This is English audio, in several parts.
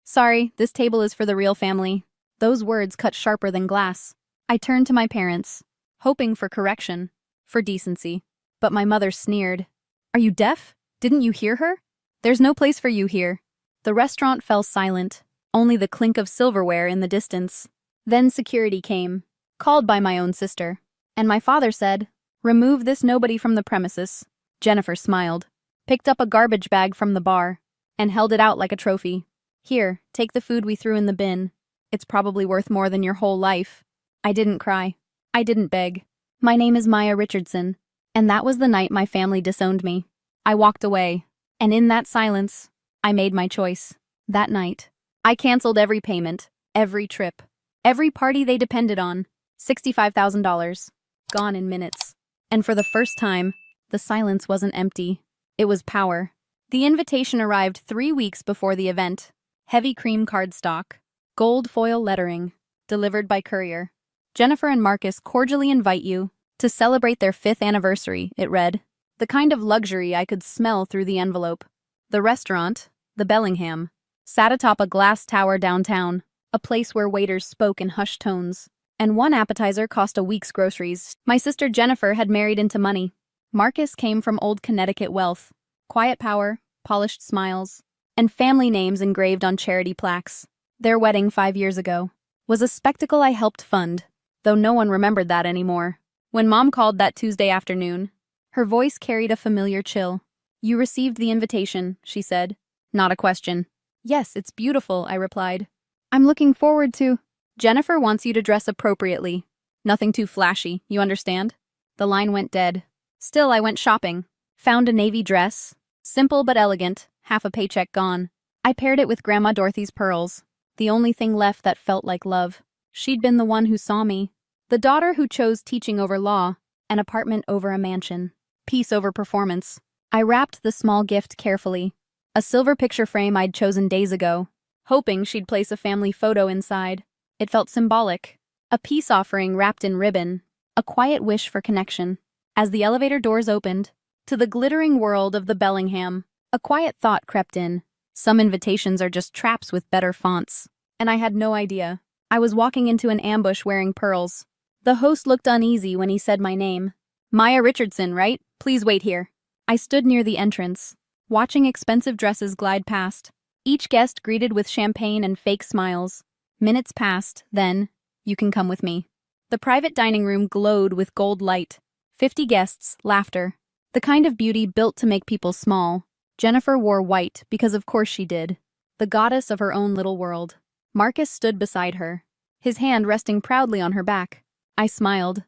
Sorry, this table is for the real family. Those words cut sharper than glass. I turned to my parents, hoping for correction, for decency. But my mother sneered. Are you deaf? Didn't you hear her? There's no place for you here. The restaurant fell silent, only the clink of silverware in the distance. Then security came, called by my own sister. And my father said, "Remove this nobody from the premises." Jennifer smiled, picked up a garbage bag from the bar, and held it out like a trophy. Here, take the food we threw in the bin. It's probably worth more than your whole life. I didn't cry. I didn't beg. My name is Maya Richardson, and that was the night my family disowned me. I walked away, and in that silence, I made my choice. That night, I canceled every payment, every trip, every party they depended on. $65,000. Gone in minutes. And for the first time, the silence wasn't empty. It was power. The invitation arrived 3 weeks before the event. Heavy cream cardstock, gold foil lettering, delivered by courier. Jennifer and Marcus cordially invite you to celebrate their 5th anniversary, it read. The kind of luxury I could smell through the envelope. The restaurant, the Bellingham, sat atop a glass tower downtown, a place where waiters spoke in hushed tones. And one appetizer cost a week's groceries. My sister Jennifer had married into money. Marcus came from old Connecticut wealth. Quiet power, polished smiles, and family names engraved on charity plaques. Their wedding 5 years ago was a spectacle I helped fund, though no one remembered that anymore. When Mom called that Tuesday afternoon, her voice carried a familiar chill. You received the invitation, she said. Not a question. Yes, it's beautiful, I replied. I'm looking forward to... Jennifer wants you to dress appropriately. Nothing too flashy, you understand? The line went dead. Still, I went shopping. Found a navy dress. Simple but elegant, half a paycheck gone. I paired it with Grandma Dorothy's pearls. The only thing left that felt like love. She'd been the one who saw me. The daughter who chose teaching over law, an apartment over a mansion. Peace over performance. I wrapped the small gift carefully. A silver picture frame I'd chosen days ago, hoping she'd place a family photo inside. It felt symbolic. A peace offering wrapped in ribbon. A quiet wish for connection. As the elevator doors opened, to the glittering world of the Bellingham, a quiet thought crept in. Some invitations are just traps with better fonts. And I had no idea. I was walking into an ambush wearing pearls. The host looked uneasy when he said my name. Maya Richardson, right? Please wait here. I stood near the entrance, watching expensive dresses glide past, each guest greeted with champagne and fake smiles. Minutes passed, then, you can come with me. The private dining room glowed with gold light. 50 guests, laughter. The kind of beauty built to make people small. Jennifer wore white because of course she did. The goddess of her own little world. Marcus stood beside her, his hand resting proudly on her back. I smiled.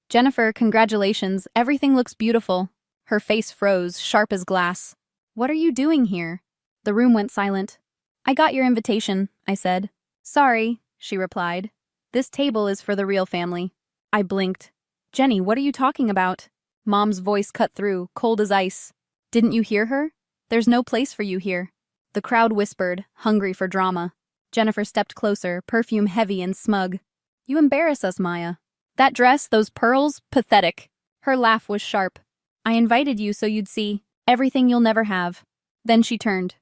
Jennifer, congratulations, everything looks beautiful. Her face froze, sharp as glass. What are you doing here? The room went silent. I got your invitation, I said. Sorry, she replied. This table is for the real family. I blinked. Jenny, what are you talking about? Mom's voice cut through, cold as ice. Didn't you hear her? There's no place for you here. The crowd whispered, hungry for drama. Jennifer stepped closer, perfume heavy and smug. You embarrass us, Maya. That dress, those pearls, pathetic. Her laugh was sharp. I invited you so you'd see everything you'll never have. Then she turned.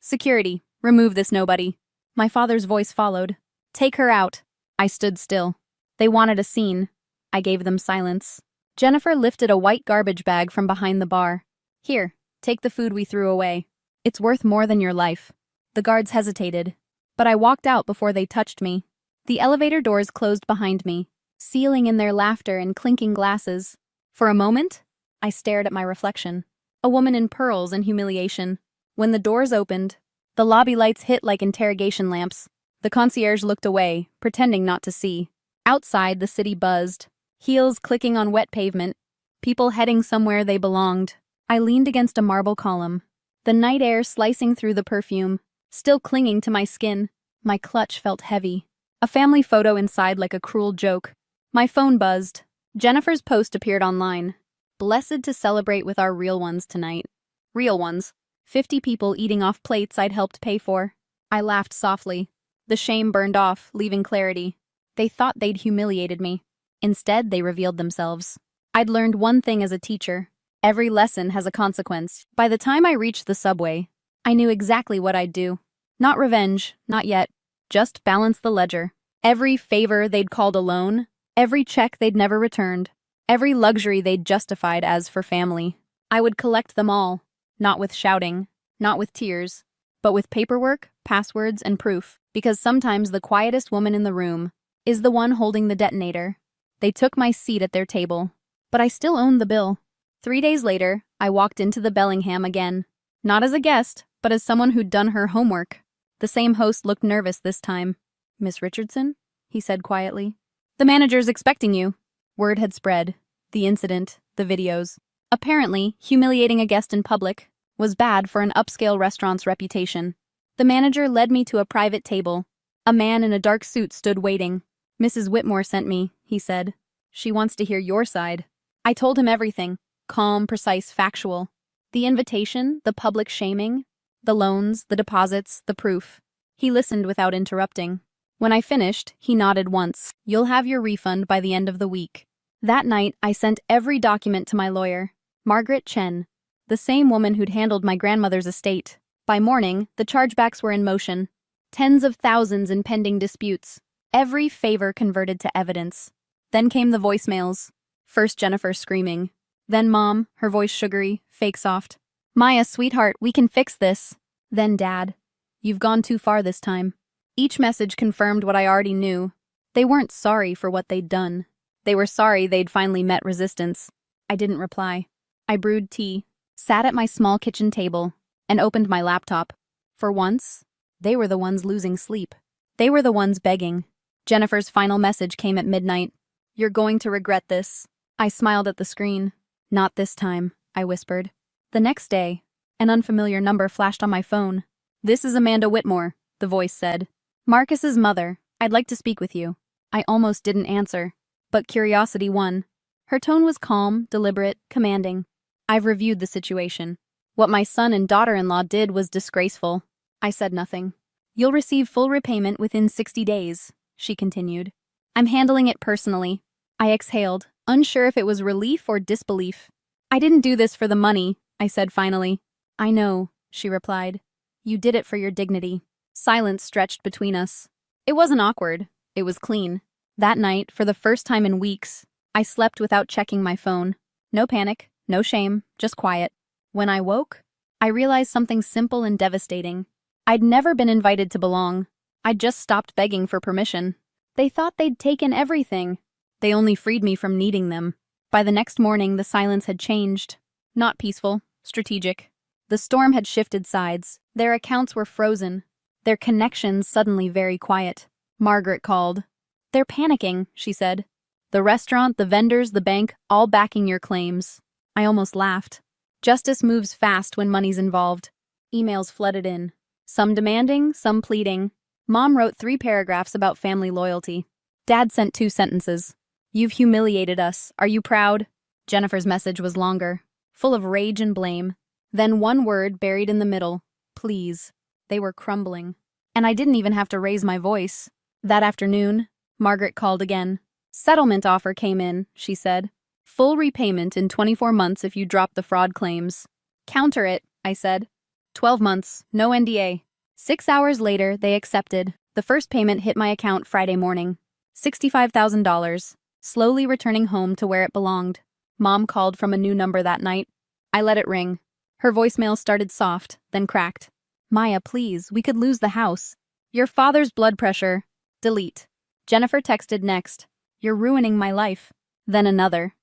Security, remove this nobody. My father's voice followed. Take her out. I stood still. They wanted a scene. I gave them silence. Jennifer lifted a white garbage bag from behind the bar. Here, take the food we threw away. It's worth more than your life. The guards hesitated, but I walked out before they touched me. The elevator doors closed behind me, sealing in their laughter and clinking glasses. For a moment, I stared at my reflection. A woman in pearls and humiliation. When the doors opened, the lobby lights hit like interrogation lamps. The concierge looked away, pretending not to see. Outside, the city buzzed, heels clicking on wet pavement, people heading somewhere they belonged. I leaned against a marble column, the night air slicing through the perfume, still clinging to my skin. My clutch felt heavy. A family photo inside like a cruel joke. My phone buzzed. Jennifer's post appeared online. Blessed to celebrate with our real ones tonight. Real ones. 50 people eating off plates I'd helped pay for. I laughed softly. The shame burned off, leaving clarity. They thought they'd humiliated me. Instead, they revealed themselves. I'd learned one thing as a teacher. Every lesson has a consequence. By the time I reached the subway, I knew exactly what I'd do. Not revenge, not yet. Just balance the ledger. Every favor they'd called a loan, every check they'd never returned, every luxury they'd justified as for family. I would collect them all, not with shouting, not with tears, but with paperwork, passwords, and proof, because sometimes the quietest woman in the room is the one holding the detonator. They took my seat at their table, but I still owned the bill. 3 days later, I walked into the Bellingham again, not as a guest, but as someone who'd done her homework. The same host looked nervous this time. "Miss Richardson?" he said quietly. "The manager's expecting you." Word had spread. The incident, the videos. Apparently, humiliating a guest in public was bad for an upscale restaurant's reputation. The manager led me to a private table. A man in a dark suit stood waiting. "Mrs. Whitmore sent me," he said. "She wants to hear your side." I told him everything. Calm, precise, factual. The invitation, the public shaming, the loans, the deposits, the proof. He listened without interrupting. When I finished, he nodded once. "You'll have your refund by the end of the week." That night, I sent every document to my lawyer, Margaret Chen, the same woman who'd handled my grandmother's estate. By morning, the chargebacks were in motion. Tens of thousands in pending disputes. Every favor converted to evidence. Then came the voicemails. First Jennifer screaming. Then Mom, her voice sugary, fake soft. "Maya, sweetheart, we can fix this." Then Dad. "You've gone too far this time." Each message confirmed what I already knew. They weren't sorry for what they'd done. They were sorry they'd finally met resistance. I didn't reply. I brewed tea, sat at my small kitchen table, and opened my laptop. For once, they were the ones losing sleep. They were the ones begging. Jennifer's final message came at midnight. "You're going to regret this." I smiled at the screen. "Not this time," I whispered. The next day, an unfamiliar number flashed on my phone. "This is Amanda Whitmore," the voice said. "Marcus's mother. I'd like to speak with you." I almost didn't answer, but curiosity won. Her tone was calm, deliberate, commanding. "I've reviewed the situation. What my son and daughter-in-law did was disgraceful." I said nothing. "You'll receive full repayment within 60 days, she continued. "I'm handling it personally." I exhaled, unsure if it was relief or disbelief. "I didn't do this for the money," I said finally. "I know," she replied. "You did it for your dignity." Silence stretched between us. It wasn't awkward. It was clean. That night, for the first time in weeks, I slept without checking my phone. No panic, no shame, just quiet. When I woke, I realized something simple and devastating. I'd never been invited to belong. I'd just stopped begging for permission. They thought they'd taken everything. They only freed me from needing them. By the next morning, the silence had changed. Not peaceful, strategic. The storm had shifted sides. Their accounts were frozen. Their connections suddenly very quiet. Margaret called. "They're panicking," she said. "The restaurant, the vendors, the bank, all backing your claims." I almost laughed. Justice moves fast when money's involved. Emails flooded in. Some demanding, some pleading. Mom wrote 3 paragraphs about family loyalty. Dad sent 2 sentences. "You've humiliated us. Are you proud?" Jennifer's message was longer, full of rage and blame. Then one word buried in the middle. "Please." They were crumbling. And I didn't even have to raise my voice. That afternoon, Margaret called again. "Settlement offer came in," she said. "Full repayment in 24 months if you drop the fraud claims." "Counter it," I said. 12 months, no NDA. 6 hours later, they accepted. The first payment hit my account Friday morning. $65,000, slowly returning home to where it belonged. Mom called from a new number that night. I let it ring. Her voicemail started soft, then cracked. "Maya, please, we could lose the house. Your father's blood pressure." Delete. Jennifer texted next. "You're ruining my life." Then another.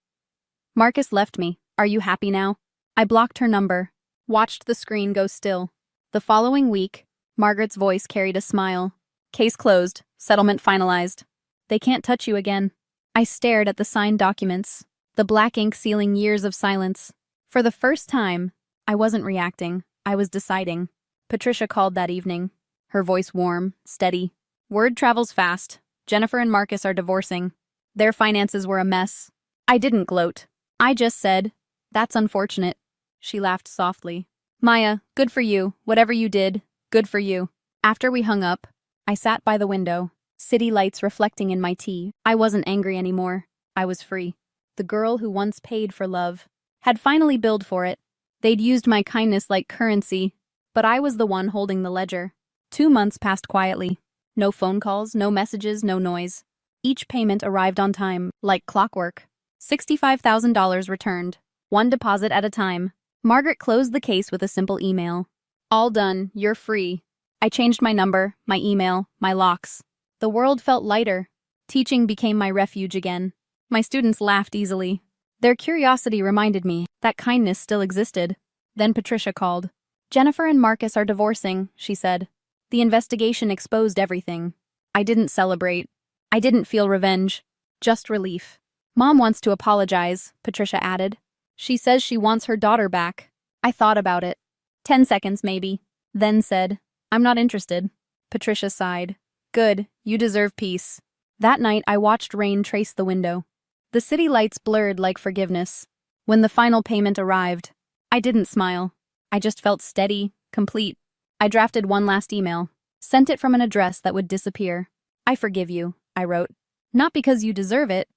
"Marcus left me. Are you happy now?" I blocked her number. Watched the screen go still. The following week, Margaret's voice carried a smile. "Case closed. Settlement finalized. They can't touch you again." I stared at the signed documents, the black ink sealing years of silence. For the first time, I wasn't reacting. I was deciding. Patricia called that evening. Her voice warm, steady. "Word travels fast. Jennifer and Marcus are divorcing. Their finances were a mess." I didn't gloat. I just said, "That's unfortunate." She laughed softly. "Maya, good for you. Whatever you did, good for you." After we hung up, I sat by the window, city lights reflecting in my tea. I wasn't angry anymore. I was free. The girl who once paid for love had finally billed for it. They'd used my kindness like currency, but I was the one holding the ledger. 2 months passed quietly. No phone calls, no messages, no noise. Each payment arrived on time, like clockwork. $65,000 returned, one deposit at a time. Margaret closed the case with a simple email. All done, you're free. I changed my number, my email, my locks. The world felt lighter. Teaching became my refuge again. My students laughed easily. Their curiosity reminded me that kindness still existed. Then Patricia called. Jennifer and Marcus are divorcing, she said. The investigation exposed everything. I didn't celebrate. I didn't feel revenge. Just relief. Mom wants to apologize, Patricia added. She says she wants her daughter back. I thought about it. 10 seconds, maybe. Then said, I'm not interested. Patricia sighed. Good, you deserve peace. That night, I watched rain trace the window. The city lights blurred like forgiveness. When the final payment arrived, I didn't smile. I just felt steady, complete. I drafted one last email, sent it from an address that would disappear. I forgive you, I wrote. Not because you deserve it,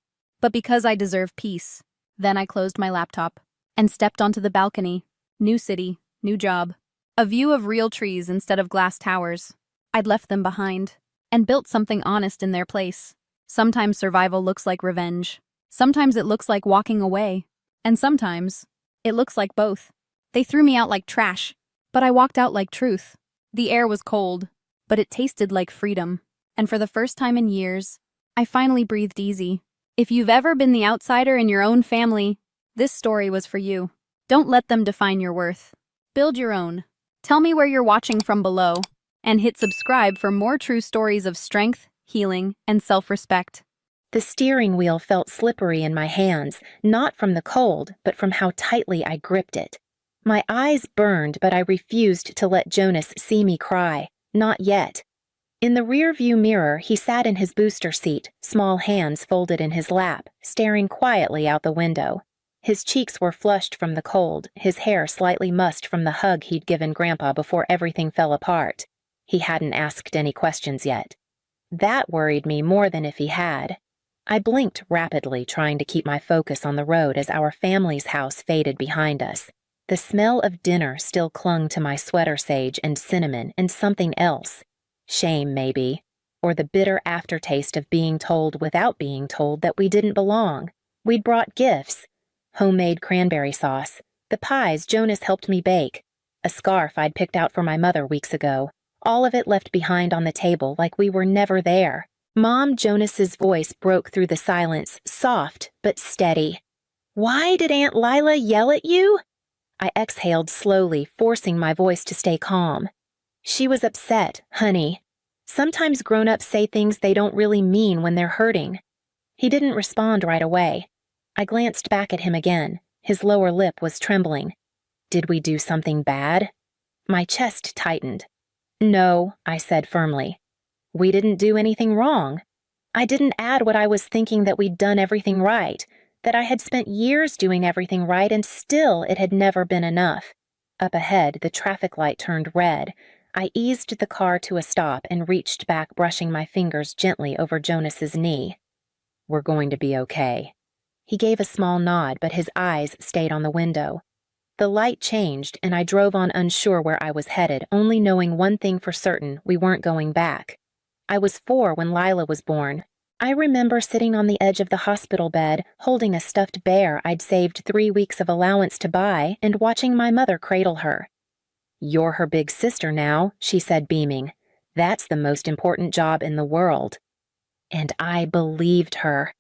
but because I deserve peace. Then I closed my laptop and stepped onto the balcony. New city, new job. A view of real trees instead of glass towers. I'd left them behind and built something honest in their place. Sometimes survival looks like revenge. Sometimes it looks like walking away. And sometimes it looks like both. They threw me out like trash, but I walked out like truth. The air was cold, but it tasted like freedom. And for the first time in years, I finally breathed easy. If you've ever been the outsider in your own family, this story was for you. Don't let them define your worth. Build your own. Tell me where you're watching from below, and hit subscribe for more true stories of strength, healing, and self-respect. The steering wheel felt slippery in my hands, not from the cold, but from how tightly I gripped it. My eyes burned, but I refused to let Jonas see me cry. Not yet. In the rear-view mirror, he sat in his booster seat, small hands folded in his lap, staring quietly out the window. His cheeks were flushed from the cold, his hair slightly mussed from the hug he'd given Grandpa before everything fell apart. He hadn't asked any questions yet. That worried me more than if he had. I blinked rapidly, trying to keep my focus on the road as our family's house faded behind us. The smell of dinner still clung to my sweater sage and cinnamon and something else. Shame, maybe. Or the bitter aftertaste of being told without being told that we didn't belong. We'd brought gifts. Homemade cranberry sauce. The pies Jonas helped me bake. A scarf I'd picked out for my mother weeks ago. All of it left behind on the table like we were never there. Mom Jonas's voice broke through the silence, soft but steady. Why did Aunt Lila yell at you? I exhaled slowly, forcing my voice to stay calm. She was upset, honey. Sometimes grown-ups say things they don't really mean when they're hurting. He didn't respond right away. I glanced back at him again. His lower lip was trembling. Did we do something bad? My chest tightened. No, I said firmly. We didn't do anything wrong. I didn't add what I was thinking that we'd done everything right, that I had spent years doing everything right and still it had never been enough. Up ahead, the traffic light turned red. I eased the car to a stop and reached back, brushing my fingers gently over Jonas's knee. We're going to be okay. He gave a small nod, but his eyes stayed on the window. The light changed, and I drove on unsure where I was headed, only knowing one thing for certain: we weren't going back. I was 4 when Lila was born. I remember sitting on the edge of the hospital bed, holding a stuffed bear I'd saved 3 weeks of allowance to buy, and watching my mother cradle her. You're her big sister now, she said, beaming. That's the most important job in the world. And I believed her.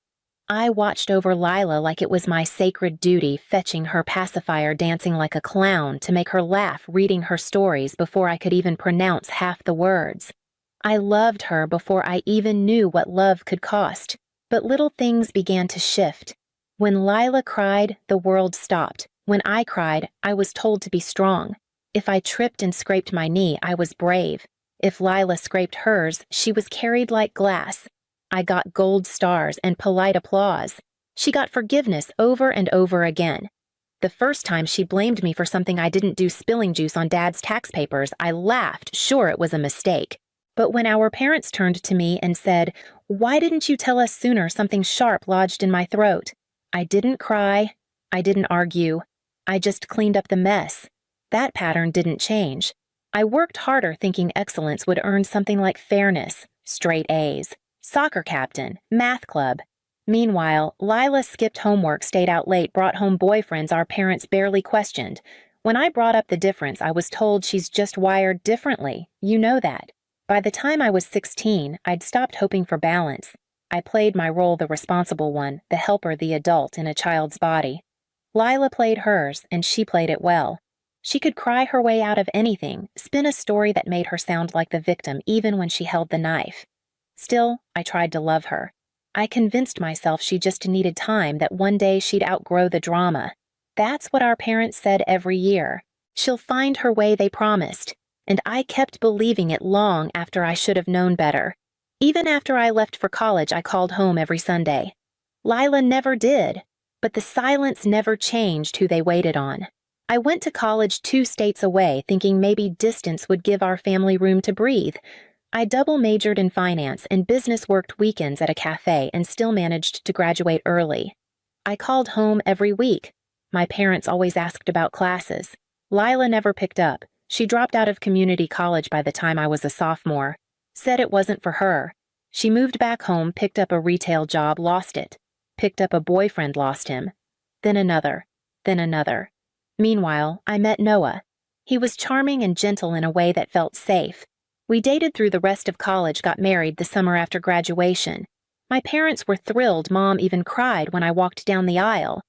I watched over Lila like it was my sacred duty, fetching her pacifier, dancing like a clown to make her laugh, reading her stories before I could even pronounce half the words. I loved her before I even knew what love could cost. But little things began to shift. When Lila cried, the world stopped. When I cried, I was told to be strong. If I tripped and scraped my knee, I was brave. If Lila scraped hers, she was carried like glass. I got gold stars and polite applause. She got forgiveness over and over again. The first time she blamed me for something I didn't do, spilling juice on Dad's tax papers, I laughed, sure it was a mistake. But when our parents turned to me and said, "Why didn't you tell us sooner?" something sharp lodged in my throat. I didn't cry. I didn't argue. I just cleaned up the mess. That pattern didn't change. I worked harder thinking excellence would earn something like fairness, straight A's, soccer captain, math club. Meanwhile, Lila skipped homework, stayed out late, brought home boyfriends our parents barely questioned. When I brought up the difference, I was told she's just wired differently. You know that. By the time I was 16, I'd stopped hoping for balance. I played my role, the responsible one, the helper, the adult in a child's body. Lila played hers, and she played it well. She could cry her way out of anything, spin a story that made her sound like the victim even when she held the knife. Still, I tried to love her. I convinced myself she just needed time, that one day she'd outgrow the drama. That's what our parents said every year. She'll find her way, they promised. And I kept believing it long after I should have known better. Even after I left for college, I called home every Sunday. Lila never did, but the silence never changed who they waited on. I went to college 2 states away, thinking maybe distance would give our family room to breathe. I double majored in finance and business, worked weekends at a cafe, and still managed to graduate early. I called home every week. My parents always asked about classes. Lila never picked up. She dropped out of community college by the time I was a sophomore. Said it wasn't for her. She moved back home, picked up a retail job, lost it. Picked up a boyfriend, lost him. Then another. Then another. Meanwhile, I met Noah. He was charming and gentle in a way that felt safe. We dated through the rest of college, got married the summer after graduation. My parents were thrilled. Mom even cried when I walked down the aisle.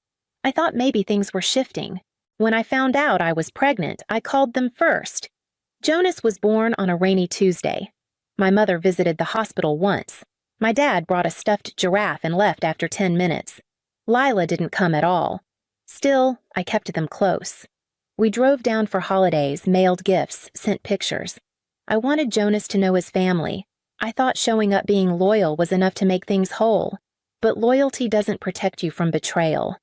I thought maybe things were shifting. When I found out I was pregnant, I called them first. Jonas was born on a rainy Tuesday. My mother visited the hospital once. My dad brought a stuffed giraffe and left after 10 minutes. Lila didn't come at all. Still, I kept them close. We drove down for holidays, mailed gifts, sent pictures. I wanted Jonas to know his family. I thought showing up, being loyal, was enough to make things whole. But loyalty doesn't protect you from betrayal.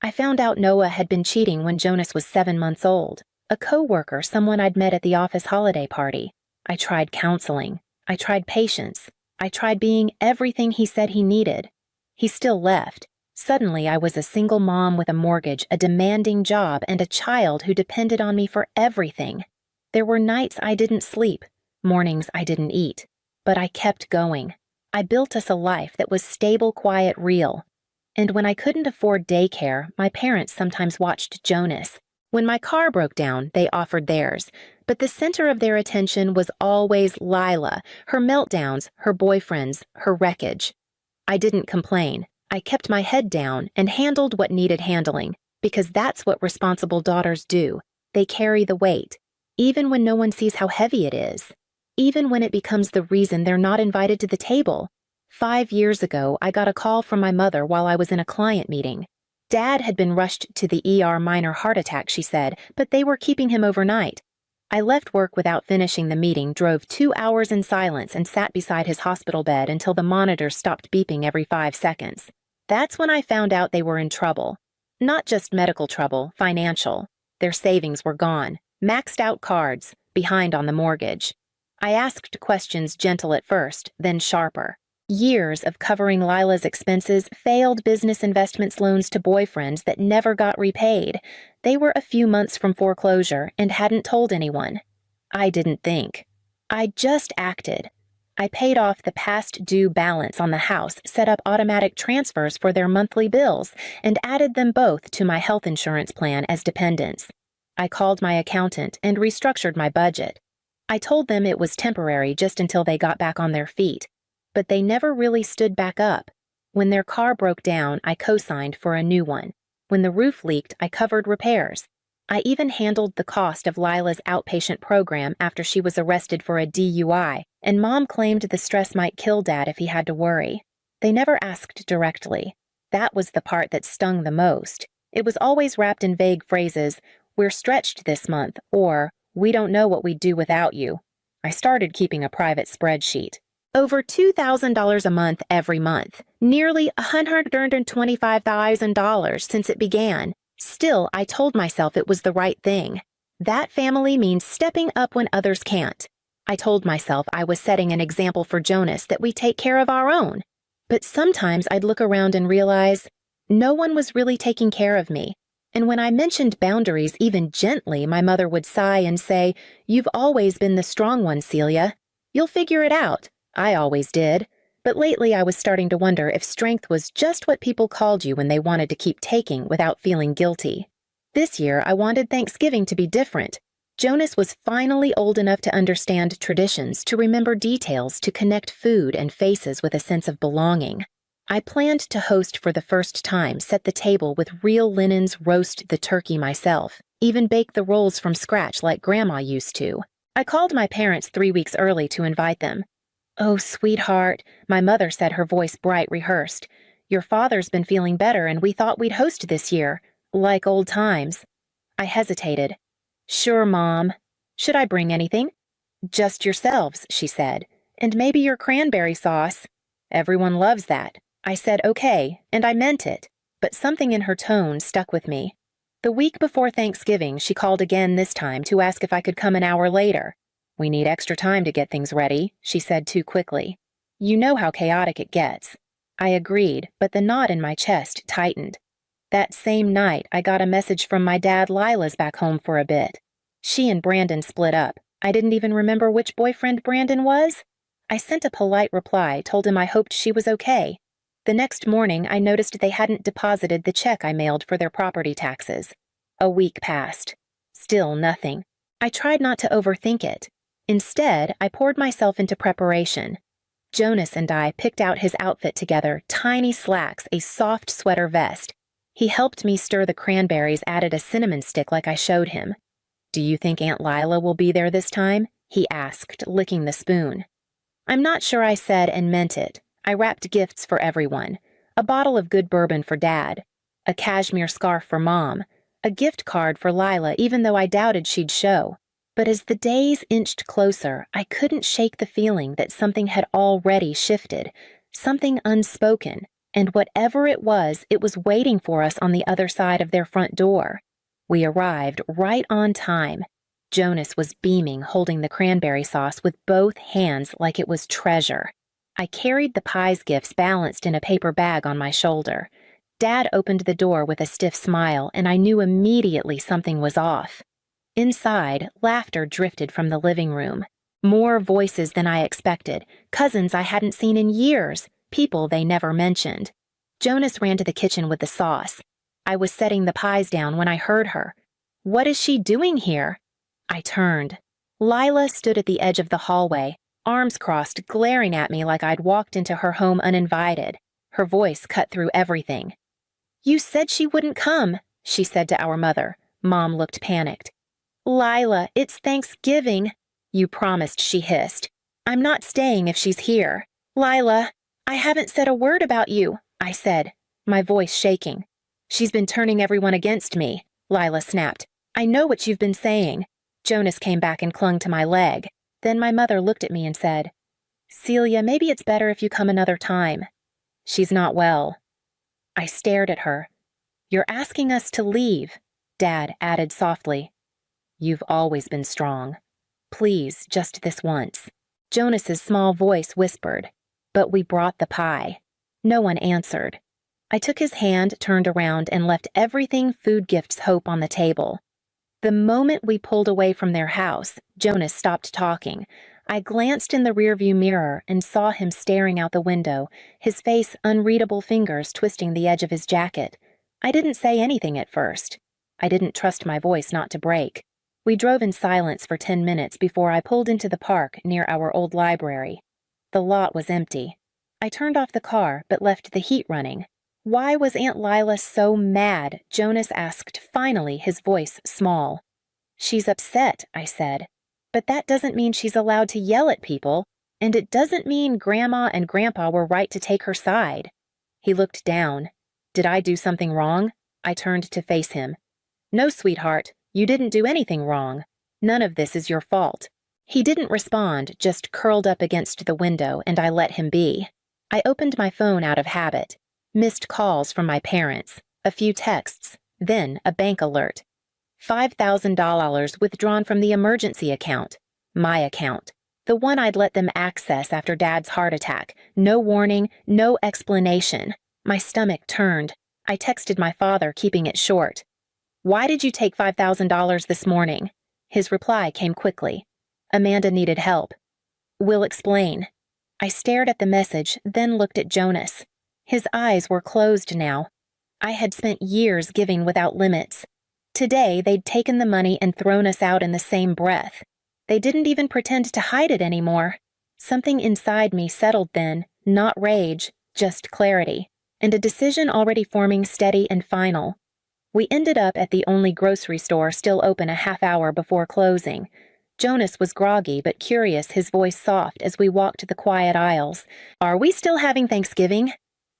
I found out Noah had been cheating when Jonas was 7 months old. A coworker, someone I'd met at the office holiday party. I tried counseling. I tried patience. I tried being everything he said he needed. He still left. Suddenly, I was a single mom with a mortgage, a demanding job, and a child who depended on me for everything. There were nights I didn't sleep, mornings I didn't eat. But I kept going. I built us a life that was stable, quiet, real. And when I couldn't afford daycare, my parents sometimes watched Jonas. When my car broke down, they offered theirs. But the center of their attention was always Lila, her meltdowns, her boyfriends, her wreckage. I didn't complain. I kept my head down and handled what needed handling, because that's what responsible daughters do. They carry the weight, even when no one sees how heavy it is. Even when it becomes the reason they're not invited to the table. 5 years ago, I got a call from my mother while I was in a client meeting. Dad had been rushed to the ER, minor heart attack, she said, but they were keeping him overnight. I left work without finishing the meeting, drove 2 hours in silence, and sat beside his hospital bed until the monitors stopped beeping every 5 seconds. That's when I found out they were in trouble. Not just medical trouble, financial. Their savings were gone, maxed out cards, behind on the mortgage. I asked questions, gentle at first, then sharper. Years of covering Lila's expenses, failed business investments, loans to boyfriends that never got repaid. They were a few months from foreclosure and hadn't told anyone. I didn't think. I just acted. I paid off the past due balance on the house, set up automatic transfers for their monthly bills, and added them both to my health insurance plan as dependents. I called my accountant and restructured my budget. I told them it was temporary, just until they got back on their feet. But they never really stood back up. When their car broke down, I co-signed for a new one. When the roof leaked, I covered repairs. I even handled the cost of Lila's outpatient program after she was arrested for a DUI, and Mom claimed the stress might kill Dad if he had to worry. They never asked directly. That was the part that stung the most. It was always wrapped in vague phrases, "We're stretched this month," or "We don't know what we'd do without you." I started keeping a private spreadsheet. Over $2,000 a month every month, nearly $125,000 since it began. Still, I told myself it was the right thing. That family means stepping up when others can't. I told myself I was setting an example for Jonas, that we take care of our own. But sometimes I'd look around and realize no one was really taking care of me. And when I mentioned boundaries even gently, my mother would sigh and say, "You've always been the strong one, Celia. You'll figure it out. I always did." But lately I was starting to wonder if strength was just what people called you when they wanted to keep taking without feeling guilty. This year, I wanted Thanksgiving to be different. Jonas was finally old enough to understand traditions, to remember details, to connect food and faces with a sense of belonging. I planned to host for the first time, set the table with real linens, roast the turkey myself, even bake the rolls from scratch like Grandma used to. I called my parents 3 weeks early to invite them. "Oh, sweetheart," my mother said, her voice bright, rehearsed. "Your father's been feeling better and we thought we'd host this year, like old times." I hesitated. "Sure, Mom. Should I bring anything?" "Just yourselves," she said, "and maybe your cranberry sauce. Everyone loves that." I said okay, and I meant it, but something in her tone stuck with me. The week before Thanksgiving, she called again this time to ask if I could come an hour later. "We need extra time to get things ready," she said too quickly. "You know how chaotic it gets." I agreed, but the knot in my chest tightened. That same night, I got a message from my dad. Lila's back home for a bit. She and Brandon split up. I didn't even remember which boyfriend Brandon was. I sent a polite reply, told him I hoped she was okay. The next morning, I noticed they hadn't deposited the check I mailed for their property taxes. A week passed. Still nothing. I tried not to overthink it. Instead, I poured myself into preparation. Jonas and I picked out his outfit together, tiny slacks, a soft sweater vest. He helped me stir the cranberries, added a cinnamon stick like I showed him. "Do you think Aunt Lila will be there this time?" he asked, licking the spoon. "I'm not sure," I said, and meant it. I wrapped gifts for everyone. A bottle of good bourbon for Dad. A cashmere scarf for Mom. A gift card for Lila, even though I doubted she'd show. But as the days inched closer, I couldn't shake the feeling that something had already shifted. Something unspoken. And whatever it was waiting for us on the other side of their front door. We arrived right on time. Jonas was beaming, holding the cranberry sauce with both hands like it was treasure. I carried the pie's gifts balanced in a paper bag on my shoulder. Dad opened the door with a stiff smile, and I knew immediately something was off. Inside, laughter drifted from the living room. More voices than I expected, cousins I hadn't seen in years, people they never mentioned. Jonas ran to the kitchen with the sauce. I was setting the pies down when I heard her. "What is she doing here?" I turned. Lila stood at the edge of the hallway, arms crossed, glaring at me like I'd walked into her home uninvited. Her voice cut through everything. "You said she wouldn't come," she said to our mother. Mom looked panicked. "Lila, it's Thanksgiving." "You promised," she hissed. "I'm not staying if she's here." "Lila, I haven't said a word about you," I said, my voice shaking. "She's been turning everyone against me," Lila snapped. "I know what you've been saying." Jonas came back and clung to my leg. Then my mother looked at me and said, "Celia, maybe it's better if you come another time." "She's not well." I stared at her. "You're asking us to leave," Dad added softly. "You've always been strong. Please, just this once." Jonas's small voice whispered, "But we brought the pie." No one answered. I took his hand, turned around, and left everything food gifts hope on the table. The moment we pulled away from their house, Jonas stopped talking. I glanced in the rearview mirror and saw him staring out the window, his face unreadable fingers twisting the edge of his jacket. I didn't say anything at first. I didn't trust my voice not to break. We drove in silence for 10 minutes before I pulled into the park near our old library. The lot was empty. I turned off the car but left the heat running. "Why was Aunt Lila so mad?" Jonas asked finally, his voice small. "She's upset," I said. "But that doesn't mean she's allowed to yell at people, and it doesn't mean Grandma and Grandpa were right to take her side." He looked down. "Did I do something wrong?" I turned to face him. "No, sweetheart, you didn't do anything wrong. None of this is your fault." He didn't respond, just curled up against the window, and I let him be. I opened my phone out of habit. Missed calls from my parents, a few texts, then a bank alert. $5,000 withdrawn from the emergency account. My account. The one I'd let them access after Dad's heart attack. No warning, no explanation. My stomach turned. I texted my father, keeping it short. Why did you take $5,000 this morning? His reply came quickly. Amanda needed help. We'll explain. I stared at the message, then looked at Jonas. His eyes were closed now. I had spent years giving without limits. Today, they'd taken the money and thrown us out in the same breath. They didn't even pretend to hide it anymore. Something inside me settled then, not rage, just clarity, and a decision already forming steady and final. We ended up at the only grocery store still open a half hour before closing. Jonas was groggy but curious, his voice soft as we walked the quiet aisles. Are we still having Thanksgiving?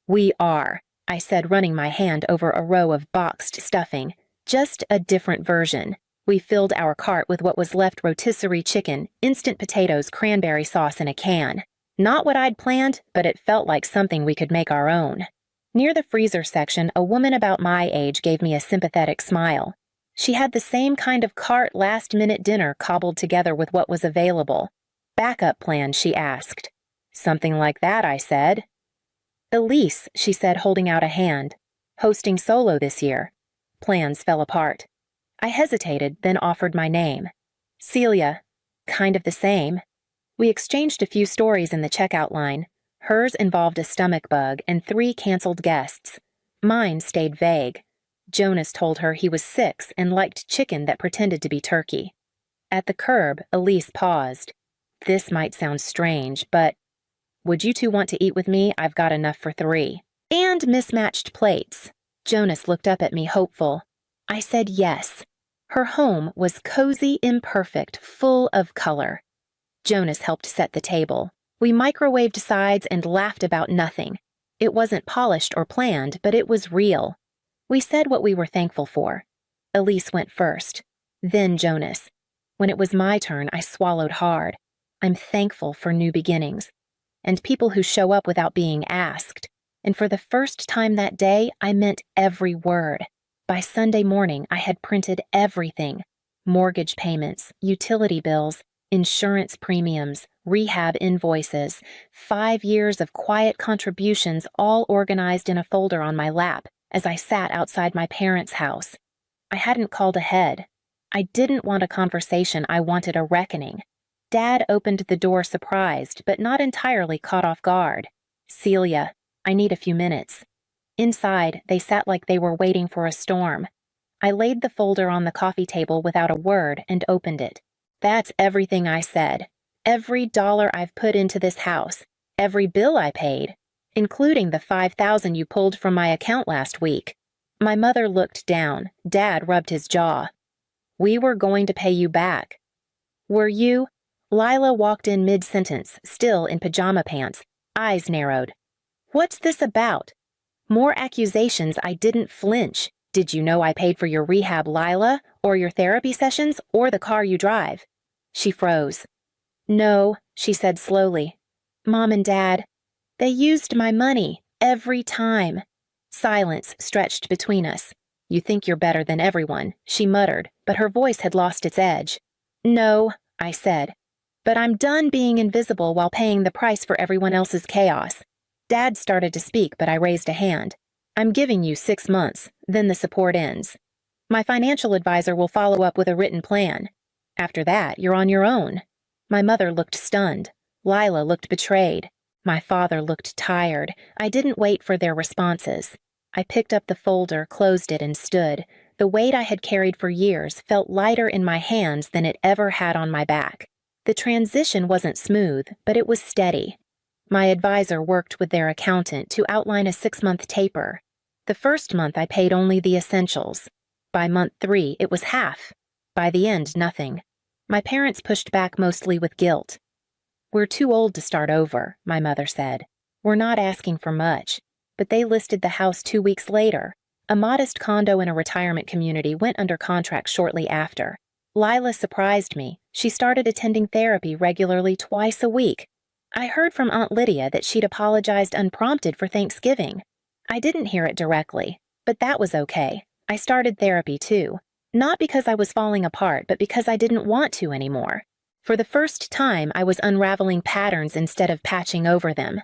We are, I said, running my hand over a row of boxed stuffing. Just a different version. We filled our cart with what was left: rotisserie chicken, instant potatoes, cranberry sauce in a can. Not what I'd planned, but it felt like something we could make our own. Near the freezer section, a woman about my age gave me a sympathetic smile. She had the same kind of cart last-minute dinner cobbled together with what was available. Backup plan, she asked. Something like that, I said. Elise, she said, holding out a hand. Hosting solo this year. Plans fell apart. I hesitated, then offered my name. Celia. Kind of the same. We exchanged a few stories in the checkout line. Hers involved a stomach bug and 3 canceled guests. Mine stayed vague. Jonas told her he was 6 and liked chicken that pretended to be turkey. At the curb, Elise paused. This might sound strange, but would you two want to eat with me? I've got enough for 3. And mismatched plates. Jonas looked up at me, hopeful. I said yes. Her home was cozy, imperfect, full of color. Jonas helped set the table. We microwaved sides and laughed about nothing. It wasn't polished or planned, but it was real. We said what we were thankful for. Elise went first, then Jonas. When it was my turn, I swallowed hard. I'm thankful for new beginnings, and people who show up without being asked. And for the first time that day, I meant every word. By Sunday morning, I had printed everything: mortgage payments, utility bills, insurance premiums, rehab invoices, 5 years of quiet contributions, all organized in a folder on my lap as I sat outside my parents' house. I hadn't called ahead. I didn't want a conversation, I wanted a reckoning. Dad opened the door surprised, but not entirely caught off guard. Celia, I need a few minutes. Inside, they sat like they were waiting for a storm. I laid the folder on the coffee table without a word and opened it. That's everything I said. Every dollar I've put into this house. Every bill I paid. Including the $5,000 you pulled from my account last week. My mother looked down. Dad rubbed his jaw. We were going to pay you back. Were you? Lila walked in mid-sentence, still in pajama pants, eyes narrowed. What's this about? More accusations. I didn't flinch. Did you know I paid for your rehab, Lila, or your therapy sessions, or the car you drive? She froze. No, she said slowly. Mom and Dad, they used my money every time. Silence stretched between us. You think you're better than everyone, she muttered, but her voice had lost its edge. No, I said. But I'm done being invisible while paying the price for everyone else's chaos. Dad started to speak, but I raised a hand. I'm giving you 6 months, then the support ends. My financial advisor will follow up with a written plan. After that, you're on your own. My mother looked stunned. Lila looked betrayed. My father looked tired. I didn't wait for their responses. I picked up the folder, closed it, and stood. The weight I had carried for years felt lighter in my hands than it ever had on my back. The transition wasn't smooth, but it was steady. My advisor worked with their accountant to outline a 6-month taper. The first month I paid only the essentials. By month 3, it was half. By the end, nothing. My parents pushed back mostly with guilt. We're too old to start over, my mother said. We're not asking for much. But they listed the house 2 weeks later. A modest condo in a retirement community went under contract shortly after. Lila surprised me. She started attending therapy regularly twice a week. I heard from Aunt Lydia that she'd apologized unprompted for Thanksgiving. I didn't hear it directly, but that was okay. I started therapy too. Not because I was falling apart, but because I didn't want to anymore. For the first time, I was unraveling patterns instead of patching over them.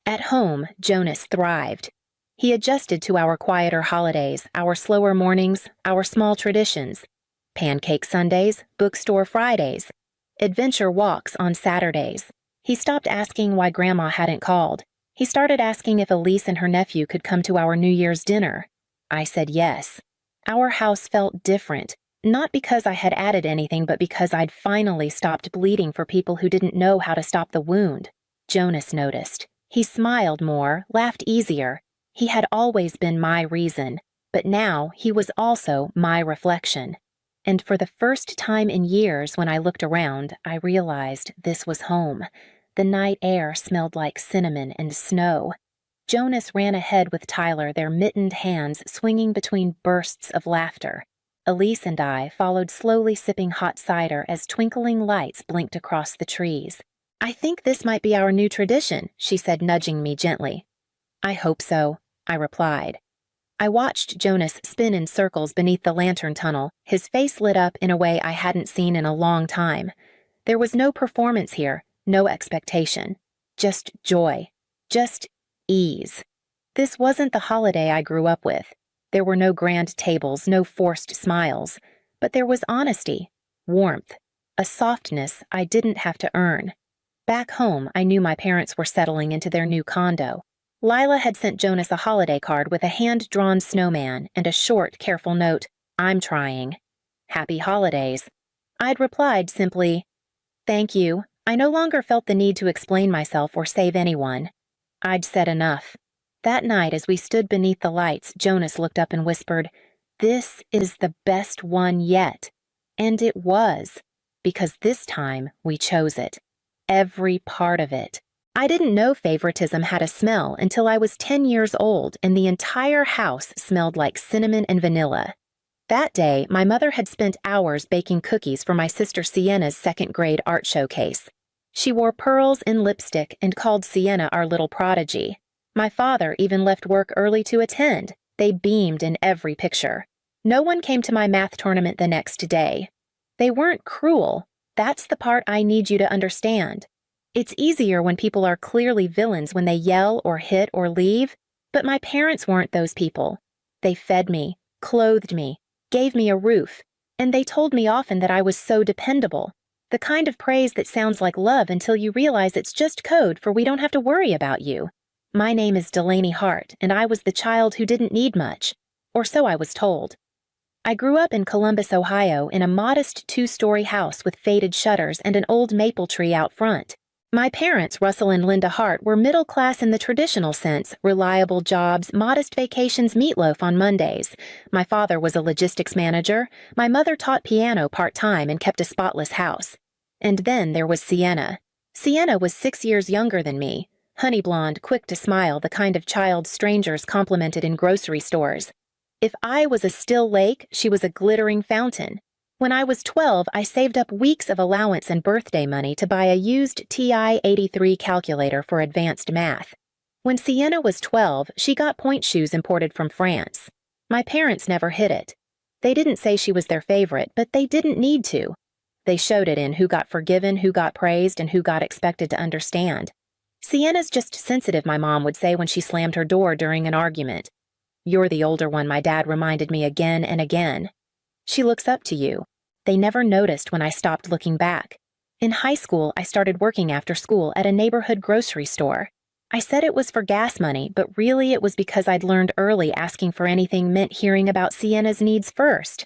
At home, Jonas thrived. He adjusted to our quieter holidays, our slower mornings, our small traditions. Pancake Sundays, bookstore Fridays, adventure walks on Saturdays. He stopped asking why Grandma hadn't called. He started asking if Elise and her nephew could come to our New Year's dinner. I said yes. Our house felt different, not because I had added anything, but because I'd finally stopped bleeding for people who didn't know how to stop the wound. Jonas noticed. He smiled more, laughed easier. He had always been my reason, but now he was also my reflection. And for the first time in years, when I looked around, I realized this was home. The night air smelled like cinnamon and snow. Jonas ran ahead with Tyler, their mittened hands swinging between bursts of laughter. Elise and I followed, slowly sipping hot cider as twinkling lights blinked across the trees. "I think this might be our new tradition," she said, nudging me gently. "I hope so," I replied. I watched Jonas spin in circles beneath the lantern tunnel, his face lit up in a way I hadn't seen in a long time. There was no performance here, no expectation. Just joy. Just ease. This wasn't the holiday I grew up with. There were no grand tables, no forced smiles. But there was honesty, warmth, a softness I didn't have to earn. Back home, I knew my parents were settling into their new condo. Lila had sent Jonas a holiday card with a hand-drawn snowman and a short, careful note, "I'm trying. Happy holidays." I'd replied simply, "Thank you." I no longer felt the need to explain myself or save anyone. I'd said enough. That night, as we stood beneath the lights, Jonas looked up and whispered, "This is the best one yet." And it was, because this time we chose it. Every part of it. I didn't know favoritism had a smell until I was 10 years old and the entire house smelled like cinnamon and vanilla. That day, my mother had spent hours baking cookies for my sister Sienna's second-grade art showcase. She wore pearls and lipstick and called Sienna our little prodigy. My father even left work early to attend. They beamed in every picture. No one came to my math tournament the next day. They weren't cruel. That's the part I need you to understand. It's easier when people are clearly villains when they yell or hit or leave, but my parents weren't those people. They fed me, clothed me, gave me a roof, and they told me often that I was so dependable. The kind of praise that sounds like love until you realize it's just code for "we don't have to worry about you." My name is Delaney Hart, and I was the child who didn't need much, or so I was told. I grew up in Columbus, Ohio, in a modest 2-story house with faded shutters and an old maple tree out front. My parents, Russell and Linda Hart, were middle class in the traditional sense, reliable jobs, modest vacations, meatloaf on Mondays. My father was a logistics manager. My mother taught piano part-time and kept a spotless house. And then there was Sienna. Sienna was 6 years younger than me. Honey blonde, quick to smile, the kind of child strangers complimented in grocery stores. If I was a still lake, she was a glittering fountain. When I was 12, I saved up weeks of allowance and birthday money to buy a used TI-83 calculator for advanced math. When Sienna was 12, she got point shoes imported from France. My parents never hid it. They didn't say she was their favorite, but they didn't need to. They showed it in who got forgiven, who got praised, and who got expected to understand. "Sienna's just sensitive," my mom would say when she slammed her door during an argument. "You're the older one," my dad reminded me again and again. She looks up to you. They never noticed when I stopped looking back. In high school, I started working after school at a neighborhood grocery store. I said it was for gas money, but really it was because I'd learned early asking for anything meant hearing about Sienna's needs first.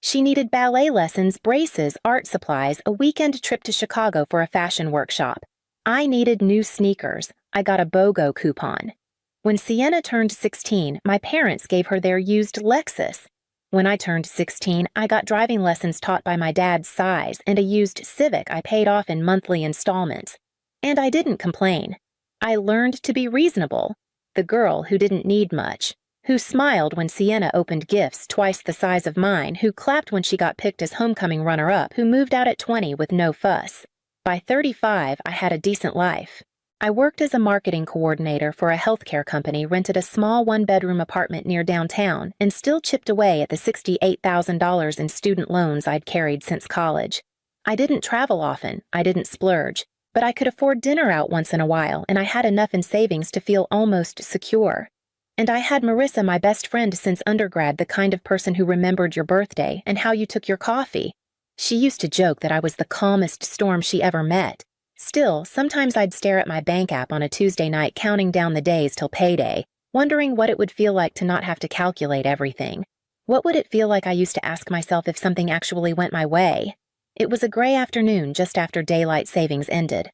She needed ballet lessons, braces, art supplies, a weekend trip to Chicago for a fashion workshop. I needed new sneakers. I got a BOGO coupon. When Sienna turned 16, my parents gave her their used Lexus. When I turned 16, I got driving lessons taught by my dad's size and a used Civic I paid off in monthly installments. And I didn't complain. I learned to be reasonable. The girl who didn't need much, who smiled when Sienna opened gifts twice the size of mine, who clapped when she got picked as homecoming runner-up, who moved out at 20 with no fuss. By 35, I had a decent life. I worked as a marketing coordinator for a healthcare company, rented a small 1-bedroom apartment near downtown, and still chipped away at the $68,000 in student loans I'd carried since college. I didn't travel often, I didn't splurge, but I could afford dinner out once in a while, and I had enough in savings to feel almost secure. And I had Marissa, my best friend since undergrad, the kind of person who remembered your birthday and how you took your coffee. She used to joke that I was the calmest storm she ever met. Still, sometimes I'd stare at my bank app on a Tuesday night counting down the days till payday, wondering what it would feel like to not have to calculate everything. What would it feel like, I used to ask myself, if something actually went my way? It was a gray afternoon just after daylight savings ended.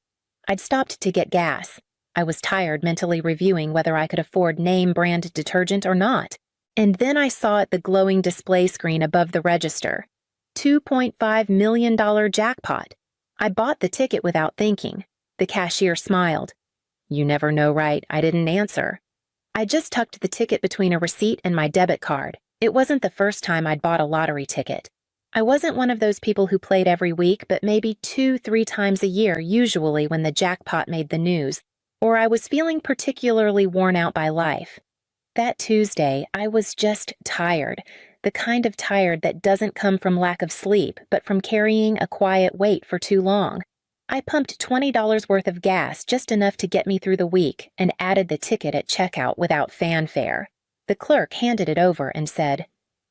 I'd stopped to get gas. I was tired, mentally reviewing whether I could afford name-brand detergent or not. And then I saw at the glowing display screen above the register. $2.5 million jackpot. I bought the ticket without thinking. The cashier smiled. "You never know, right?" I didn't answer. I just tucked the ticket between a receipt and my debit card. It wasn't the first time I'd bought a lottery ticket. I wasn't one of those people who played every week, but maybe 2-3 times a year, usually when the jackpot made the news, or I was feeling particularly worn out by life. That Tuesday, I was just tired, the kind of tired that doesn't come from lack of sleep, but from carrying a quiet weight for too long. I pumped $20 worth of gas, just enough to get me through the week, and added the ticket at checkout without fanfare. The clerk handed it over and said,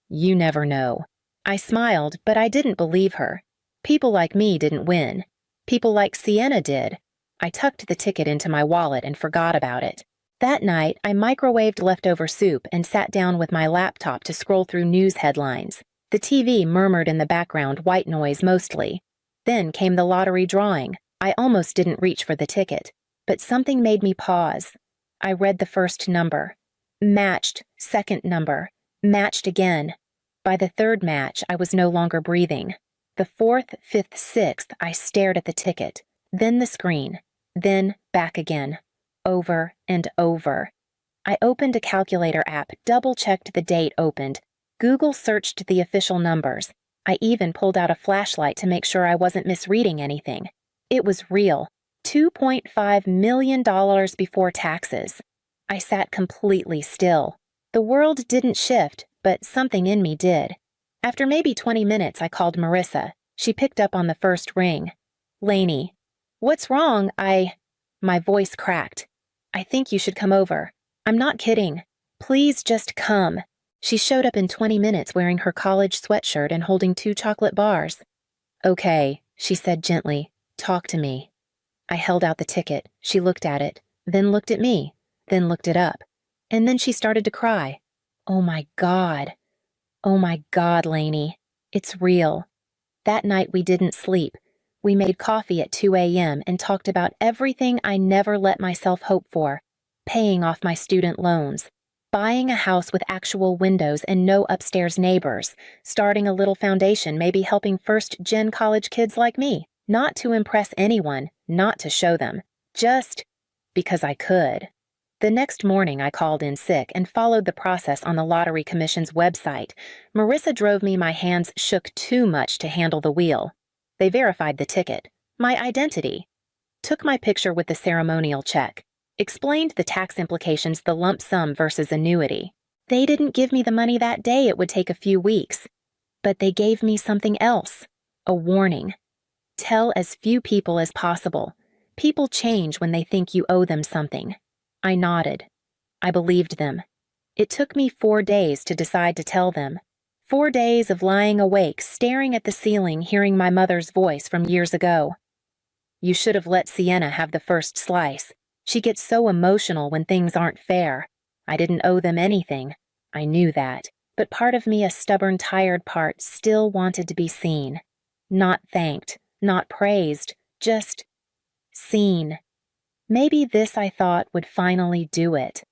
"You never know." I smiled, but I didn't believe her. People like me didn't win. People like Sienna did. I tucked the ticket into my wallet and forgot about it. That night, I microwaved leftover soup and sat down with my laptop to scroll through news headlines. The TV murmured in the background, white noise mostly. Then came the lottery drawing. I almost didn't reach for the ticket, but something made me pause. I read the first number. Matched, second number. Matched again. By the third match, I was no longer breathing. The fourth, fifth, sixth, I stared at the ticket. Then the screen. Then back again. Over and over. I opened a calculator app, double-checked the date opened. Google searched the official numbers. I even pulled out a flashlight to make sure I wasn't misreading anything. It was real. $2.5 million before taxes. I sat completely still. The world didn't shift, but something in me did. After maybe 20 minutes, I called Marissa. She picked up on the first ring. "Lainey." "What's wrong?" My voice cracked. "I think you should come over. I'm not kidding. Please just come." She showed up in 20 minutes wearing her college sweatshirt and holding 2 chocolate bars. "Okay," she said gently. "Talk to me." I held out the ticket. She looked at it, then looked at me, then looked it up. And then she started to cry. "Oh my God. Oh my God, Lainey. It's real." That night we didn't sleep. We made coffee at 2 a.m. and talked about everything I never let myself hope for. Paying off my student loans. Buying a house with actual windows and no upstairs neighbors. Starting a little foundation, maybe helping first-gen college kids like me. Not to impress anyone, not to show them. Just because I could. The next morning I called in sick and followed the process on the Lottery Commission's website. Marissa drove me, my hands shook too much to handle the wheel. They verified the ticket, my identity, took my picture with the ceremonial check, explained the tax implications, the lump sum versus annuity. They didn't give me the money that day, it would take a few weeks. But they gave me something else, a warning. Tell as few people as possible. People change when they think you owe them something. I nodded. I believed them. It took me 4 days to decide to tell them. 4 days of lying awake, staring at the ceiling, hearing my mother's voice from years ago. "You should have let Sienna have the first slice. She gets so emotional when things aren't fair." I didn't owe them anything. I knew that. But part of me, a stubborn, tired part, still wanted to be seen. Not thanked, not praised, just seen. Maybe this, I thought, would finally do it.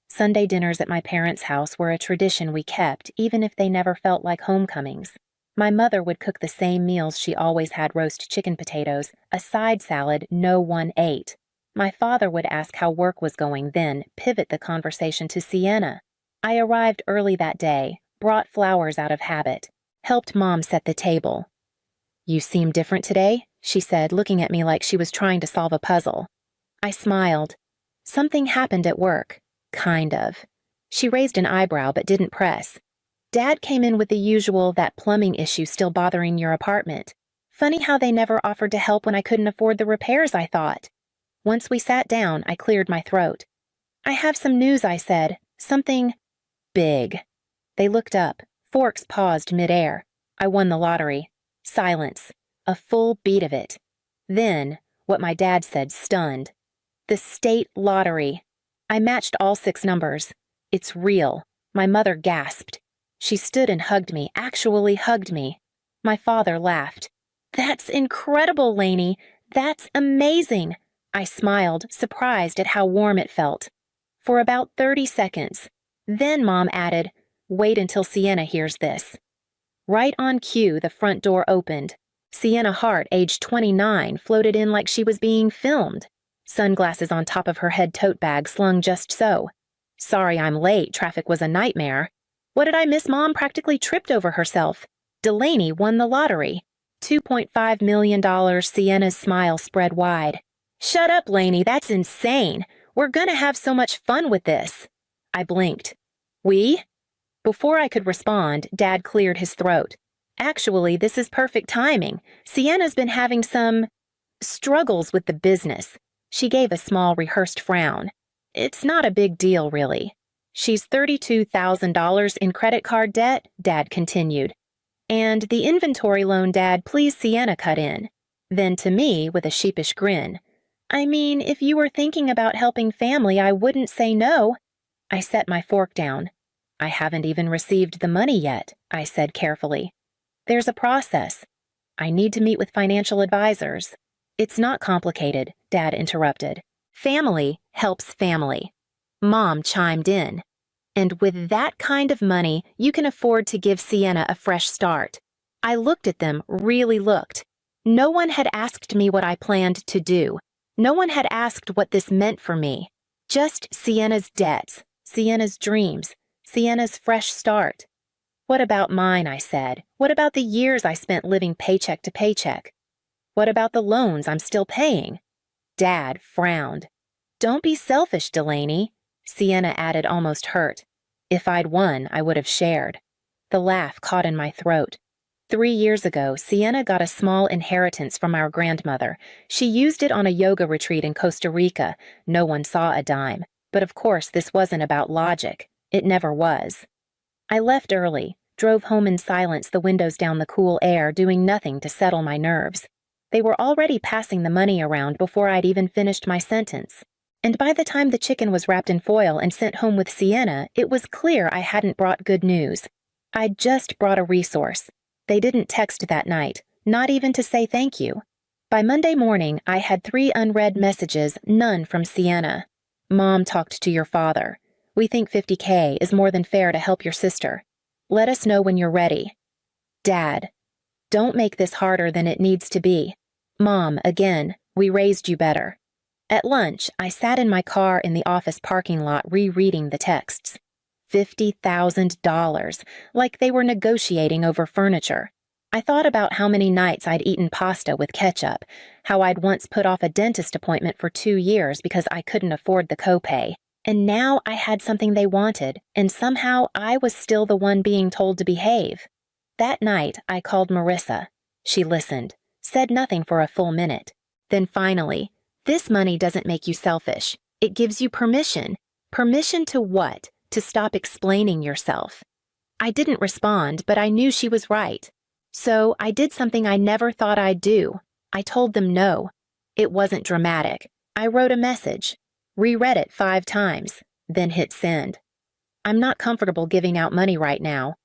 Sunday dinners at my parents' house were a tradition we kept, even if they never felt like homecomings. My mother would cook the same meals she always had: roast chicken potatoes, a side salad no one ate. My father would ask how work was going, then pivot the conversation to Sienna. I arrived early that day, brought flowers out of habit, helped Mom set the table. "You seem different today," she said, looking at me like she was trying to solve a puzzle. I smiled. "Something happened at work. Kind of." She raised an eyebrow but didn't press. "Dad came in with the usual, that plumbing issue still bothering your apartment. Funny how they never offered to help when I couldn't afford the repairs, I thought." Once we sat down, I cleared my throat. "I have some news," I said. Something big. They looked up. Forks paused midair. I won the lottery. Silence. A full beat of it. Then, what my dad said, stunned. The state lottery. I matched all 6 numbers. It's real. My mother gasped. She stood and hugged me, actually hugged me. My father laughed. That's incredible, Lainey. That's amazing. I smiled, surprised at how warm it felt. For about 30 seconds. Then Mom added, wait until Sienna hears this. Right on cue, the front door opened. Sienna Hart, age 29, floated in like she was being filmed. Sunglasses on top of her head tote bag slung just so. Sorry I'm late, traffic was a nightmare. What did I miss? Mom practically tripped over herself. Delaney won the lottery. $2.5 million, Sienna's smile spread wide. Shut up, Lainey, that's insane. We're gonna have so much fun with this. I blinked. We? Before I could respond, Dad cleared his throat. Actually, this is perfect timing. Sienna's been having some struggles with the business. She gave a small, rehearsed frown. It's not a big deal, really. She's $32,000 in credit card debt, Dad continued. And the inventory loan, Dad, please Sienna cut in. Then to me, with a sheepish grin. I mean, if you were thinking about helping family, I wouldn't say no. I set my fork down. I haven't even received the money yet, I said carefully. There's a process. I need to meet with financial advisors. It's not complicated, Dad interrupted. Family helps family. Mom chimed in. And with that kind of money, you can afford to give Sienna a fresh start. I looked at them, really looked. No one had asked me what I planned to do. No one had asked what this meant for me. Just Sienna's debts, Sienna's dreams, Sienna's fresh start. What about mine, I said. What about the years I spent living paycheck to paycheck? What about the loans I'm still paying? Dad frowned. Don't be selfish, Delaney, Sienna added, almost hurt. If I'd won, I would have shared. The laugh caught in my throat. 3 years ago, Sienna got a small inheritance from our grandmother. She used it on a yoga retreat in Costa Rica. No one saw a dime. But of course, this wasn't about logic. It never was. I left early, drove home in silence, the windows down, the cool air, doing nothing to settle my nerves. They were already passing the money around before I'd even finished my sentence. And by the time the chicken was wrapped in foil and sent home with Sienna, it was clear I hadn't brought good news. I'd just brought a resource. They didn't text that night, not even to say thank you. By Monday morning, I had 3 unread messages, none from Sienna. Mom talked to your father. We think $50K is more than fair to help your sister. Let us know when you're ready. Dad, don't make this harder than it needs to be. Mom, again, we raised you better. At lunch, I sat in my car in the office parking lot rereading the texts. $50,000, like they were negotiating over furniture. I thought about how many nights I'd eaten pasta with ketchup, how I'd once put off a dentist appointment for 2 years because I couldn't afford the copay. And now I had something they wanted, and somehow I was still the one being told to behave. That night, I called Marissa. She listened, said nothing for a full minute. Then finally, this money doesn't make you selfish. It gives you permission. Permission to what? To stop explaining yourself. I didn't respond, but I knew she was right. So I did something I never thought I'd do. I told them no. It wasn't dramatic. I wrote a message, reread it 5 times, then hit send. I'm not comfortable giving out money right now.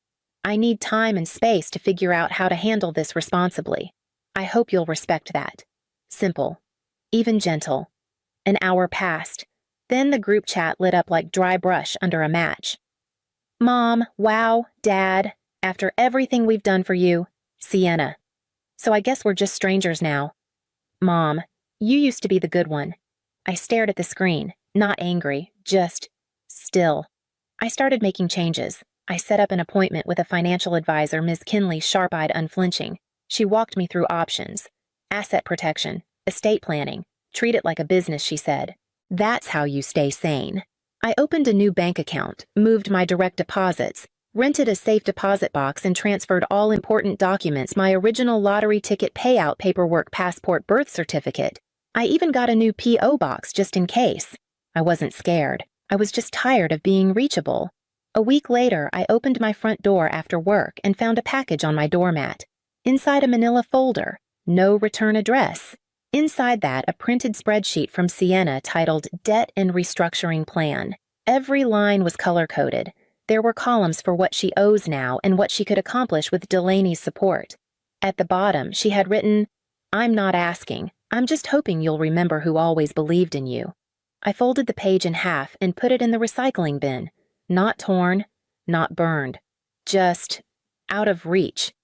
I need time and space to figure out how to handle this responsibly. I hope you'll respect that. Simple. Even gentle. An hour passed. Then the group chat lit up like dry brush under a match. Mom, wow, Dad, after everything we've done for you, Sienna. So I guess we're just strangers now. Mom, you used to be the good one. I stared at the screen, not angry, just still. I started making changes. I set up an appointment with a financial advisor, Ms. Kinley, sharp-eyed, unflinching. She walked me through options. Asset protection, estate planning. Treat it like a business, she said. That's how you stay sane. I opened a new bank account, moved my direct deposits, rented a safe deposit box, and transferred all important documents, my original lottery ticket payout paperwork, passport, birth certificate. I even got a new P.O. box just in case. I wasn't scared. I was just tired of being reachable. A week later, I opened my front door after work and found a package on my doormat. Inside a manila folder, no return address. Inside that, a printed spreadsheet from Sienna titled Debt and Restructuring Plan. Every line was color-coded. There were columns for what she owes now and what she could accomplish with Delaney's support. At the bottom, she had written, "I'm not asking. I'm just hoping you'll remember who always believed in you." I folded the page in half and put it in the recycling bin. Not torn, not burned. Just out of reach.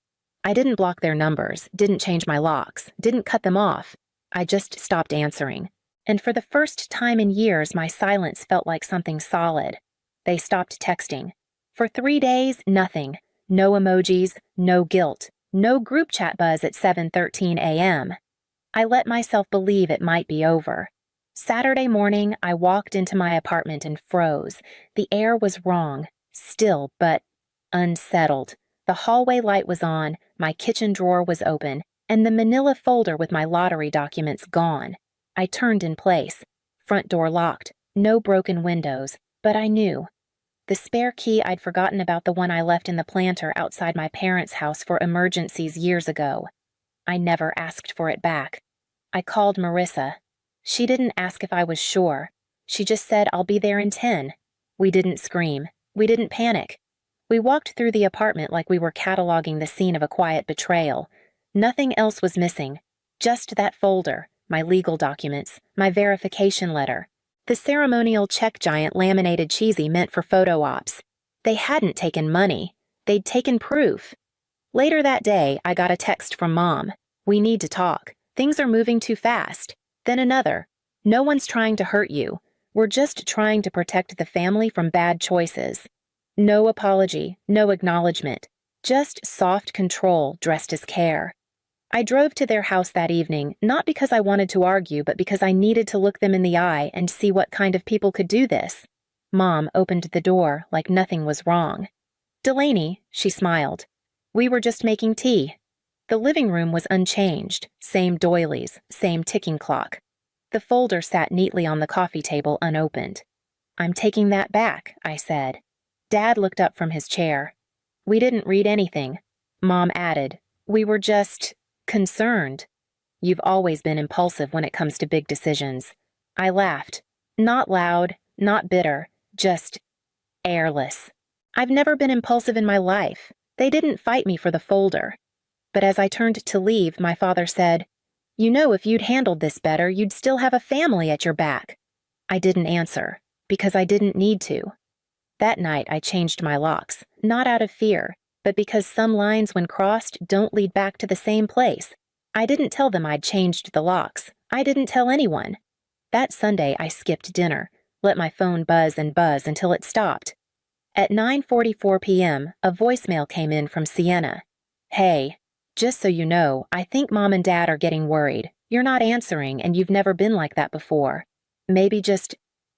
I didn't block their numbers, didn't change my locks, didn't cut them off. I just stopped answering. And for the first time in years, my silence felt like something solid. They stopped texting. For 3 days, nothing. No emojis, no guilt, no group chat buzz at 7:13 a.m. I let myself believe it might be over. Saturday morning, I walked into my apartment and froze. The air was wrong, still, but unsettled. The hallway light was on, my kitchen drawer was open, and the manila folder with my lottery documents gone. I turned in place. Front door locked, no broken windows, but I knew. The spare key I'd forgotten about, the one I left in the planter outside my parents' house for emergencies years ago. I never asked for it back. I called Marissa. She didn't ask if I was sure. She just said, "I'll be there in 10. We didn't scream. We didn't panic. We walked through the apartment like we were cataloging the scene of a quiet betrayal. Nothing else was missing. Just that folder, my legal documents, my verification letter. The ceremonial check giant laminated cheesy meant for photo ops. They hadn't taken money. They'd taken proof. Later that day, I got a text from Mom. "We need to talk. Things are moving too fast." Then another. "No one's trying to hurt you. We're just trying to protect the family from bad choices." No apology, no acknowledgement. Just soft control dressed as care. I drove to their house that evening, not because I wanted to argue, but because I needed to look them in the eye and see what kind of people could do this. Mom opened the door like nothing was wrong. "Delaney," she smiled. "We were just making tea." The living room was unchanged, same doilies, same ticking clock. The folder sat neatly on the coffee table unopened. "I'm taking that back," I said. Dad looked up from his chair. "We didn't read anything." Mom added, "We were just concerned." "You've always been impulsive when it comes to big decisions." I laughed. Not loud, not bitter, just airless. I've never been impulsive in my life. They didn't fight me for the folder. But as I turned to leave, my father said, "You know, if you'd handled this better, you'd still have a family at your back." I didn't answer, because I didn't need to. That night, I changed my locks, not out of fear, but because some lines, when crossed, don't lead back to the same place. I didn't tell them I'd changed the locks. I didn't tell anyone. That Sunday, I skipped dinner, let my phone buzz and buzz until it stopped. At 9:44 p.m., a voicemail came in from Sienna. "Hey, just so you know, I think Mom and Dad are getting worried. You're not answering, and you've never been like that before. Maybe just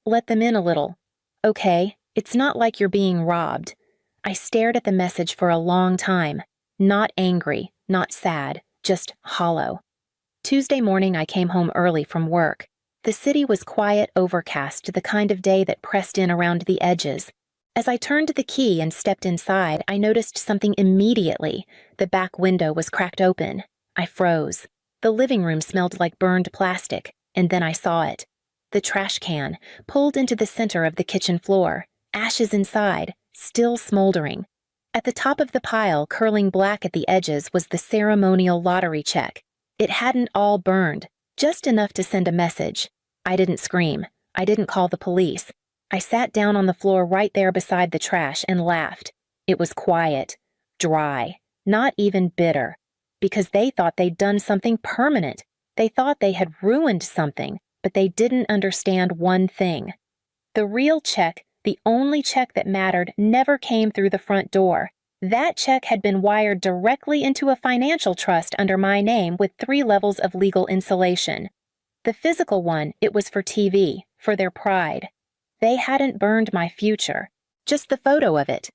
let them in a little. Okay, it's not like you're being robbed." I stared at the message for a long time. Not angry, not sad, just hollow. Tuesday morning, I came home early from work. The city was quiet, overcast, the kind of day that pressed in around the edges. As I turned the key and stepped inside, I noticed something immediately. The back window was cracked open. I froze. The living room smelled like burned plastic, and then I saw it. The trash can, pulled into the center of the kitchen floor, ashes inside, still smoldering. At the top of the pile, curling black at the edges, was the ceremonial lottery check. It hadn't all burned, just enough to send a message. I didn't scream. I didn't call the police. I sat down on the floor right there beside the trash and laughed. It was quiet, dry, not even bitter, because they thought they'd done something permanent. They thought they had ruined something, but they didn't understand one thing. The real check, the only check that mattered, never came through the front door. That check had been wired directly into a financial trust under my name with 3 levels of legal insulation. The physical one, it was for TV, for their pride. They hadn't burned my future, just the photo of it.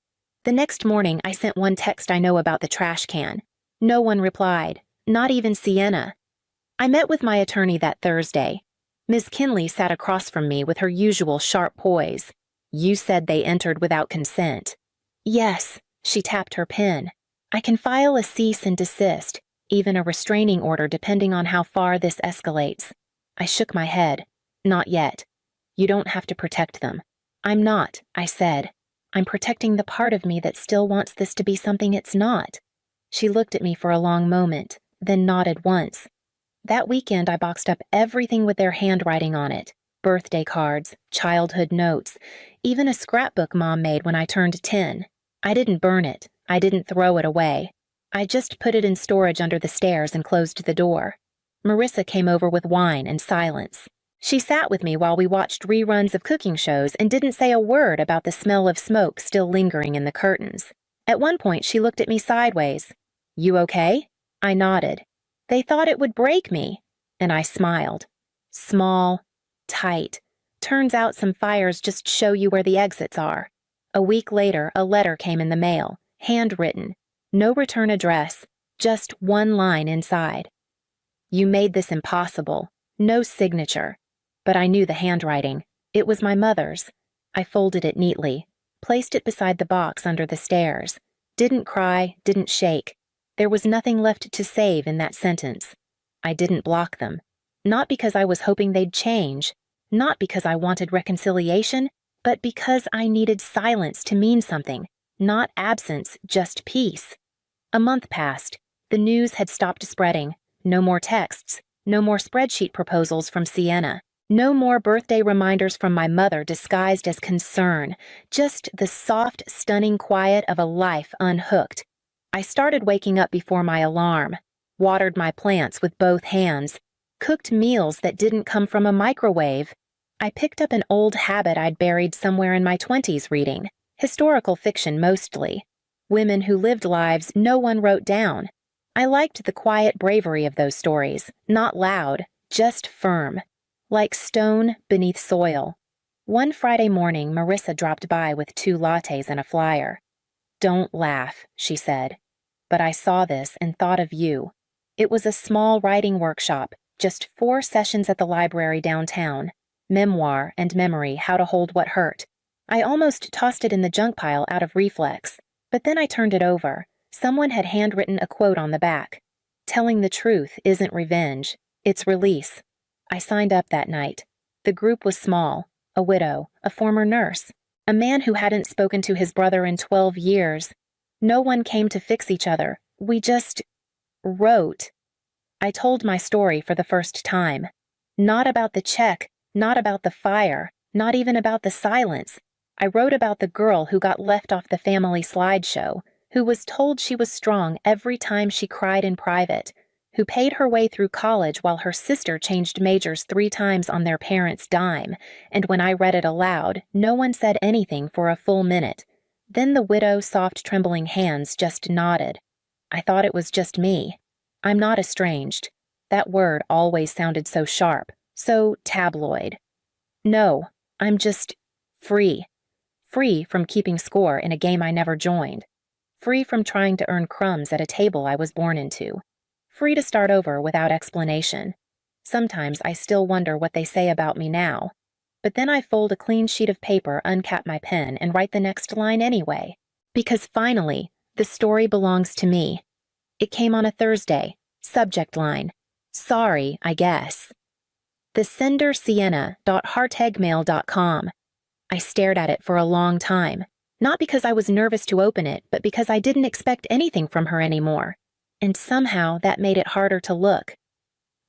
The next morning, I sent one text I know about the trash can. No one replied, not even Sienna. I met with my attorney that Thursday. Ms. Kinley sat across from me with her usual sharp poise. You said they entered without consent. Yes, she tapped her pen. I can file a cease and desist, even a restraining order depending on how far this escalates. I shook my head. Not yet. You don't have to protect them. I'm not, I said. I'm protecting the part of me that still wants this to be something it's not. She looked at me for a long moment, then nodded once. That weekend I boxed up everything with their handwriting on it. Birthday cards, childhood notes, even a scrapbook Mom made when I turned 10. I didn't burn it. I didn't throw it away. I just put it in storage under the stairs and closed the door. Marissa came over with wine and silence. She sat with me while we watched reruns of cooking shows and didn't say a word about the smell of smoke still lingering in the curtains. At one point, she looked at me sideways. You okay? I nodded. They thought it would break me. And I smiled. Small, tight. Turns out some fires just show you where the exits are. A week later, a letter came in the mail, handwritten. No return address, just one line inside. You made this impossible. No signature. But I knew the handwriting. It was my mother's. I folded it neatly, placed it beside the box under the stairs. Didn't cry, didn't shake. There was nothing left to save in that sentence. I didn't block them. Not because I was hoping they'd change. Not because I wanted reconciliation, but because I needed silence to mean something. Not absence, just peace. A month passed. The news had stopped spreading. No more texts. No more spreadsheet proposals from Sienna. No more birthday reminders from my mother disguised as concern. Just the soft, stunning quiet of a life unhooked. I started waking up before my alarm. Watered my plants with both hands. Cooked meals that didn't come from a microwave. I picked up an old habit I'd buried somewhere in my 20s reading. Historical fiction mostly. Women who lived lives no one wrote down. I liked the quiet bravery of those stories, not loud, just firm. Like stone beneath soil. One Friday morning, Marissa dropped by with 2 lattes and a flyer. Don't laugh, she said. But I saw this and thought of you. It was a small writing workshop, just 4 sessions at the library downtown. Memoir and memory, how to hold what hurt. I almost tossed it in the junk pile out of reflex, but then I turned it over. Someone had handwritten a quote on the back. Telling the truth isn't revenge, it's release. I signed up that night. The group was small. A widow, a former nurse, a man who hadn't spoken to his brother in 12 years. No one came to fix each other. We just wrote. I told my story for the first time. Not about the check, not about the fire, not even about the silence. I wrote about the girl who got left off the family slideshow, who was told she was strong every time she cried in private, who paid her way through college while her sister changed majors 3 times on their parents' dime, and when I read it aloud, no one said anything for a full minute. Then the widow's soft trembling hands just nodded. I thought it was just me. I'm not estranged. That word always sounded so sharp, so tabloid. No, I'm just free. Free from keeping score in a game I never joined. Free from trying to earn crumbs at a table I was born into. Free to start over without explanation. Sometimes I still wonder what they say about me now. But then I fold a clean sheet of paper, uncap my pen, and write the next line anyway. Because finally, the story belongs to me. It came on a Thursday. Subject line. Sorry, I guess. The sender Sienna.hearteggmail.com. I stared at it for a long time. Not because I was nervous to open it, but because I didn't expect anything from her anymore. And somehow that made it harder to look.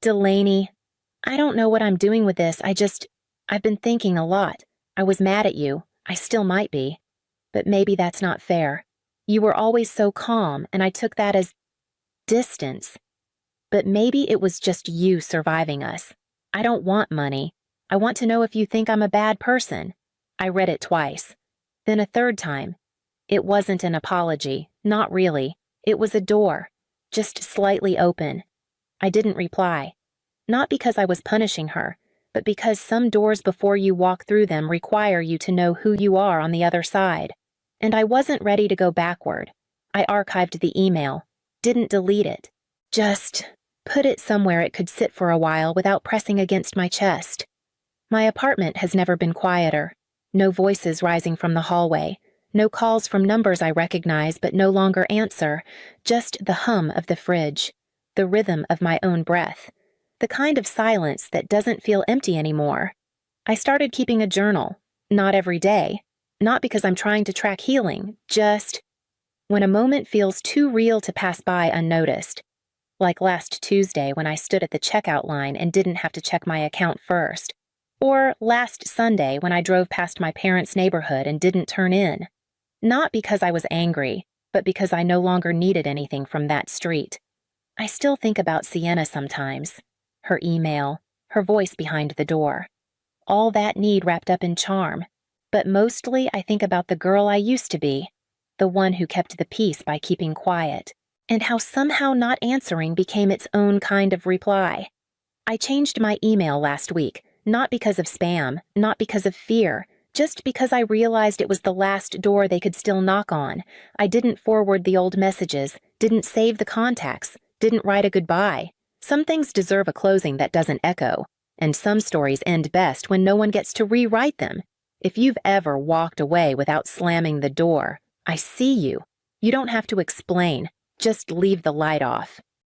Delaney, I don't know what I'm doing with this. I've been thinking a lot. I was mad at you. I still might be. But maybe that's not fair. You were always so calm, and I took that as distance. But maybe it was just you surviving us. I don't want money. I want to know if you think I'm a bad person. I read it twice. Then a third time. It wasn't an apology. Not really. It was a door. Just slightly open. I didn't reply. Not because I was punishing her, but because some doors before you walk through them require you to know who you are on the other side. And I wasn't ready to go backward. I archived the email. Didn't delete it. Just put it somewhere it could sit for a while without pressing against my chest. My apartment has never been quieter. No voices rising from the hallway. No calls from numbers I recognize but no longer answer. Just the hum of the fridge. The rhythm of my own breath. The kind of silence that doesn't feel empty anymore. I started keeping a journal. Not every day. Not because I'm trying to track healing. Just when a moment feels too real to pass by unnoticed. Like last Tuesday when I stood at the checkout line and didn't have to check my account first. Or last Sunday when I drove past my parents' neighborhood and didn't turn in. Not because I was angry, but because I no longer needed anything from that street. I still think about Sienna sometimes. Her email, her voice behind the door. All that need wrapped up in charm. But mostly I think about the girl I used to be. The one who kept the peace by keeping quiet. And how somehow not answering became its own kind of reply. I changed my email last week. Not because of spam, not because of fear, just because I realized it was the last door they could still knock on. I didn't forward the old messages, didn't save the contacts, didn't write a goodbye. Some things deserve a closing that doesn't echo, and some stories end best when no one gets to rewrite them. If you've ever walked away without slamming the door, I see you. You don't have to explain, just leave the light off.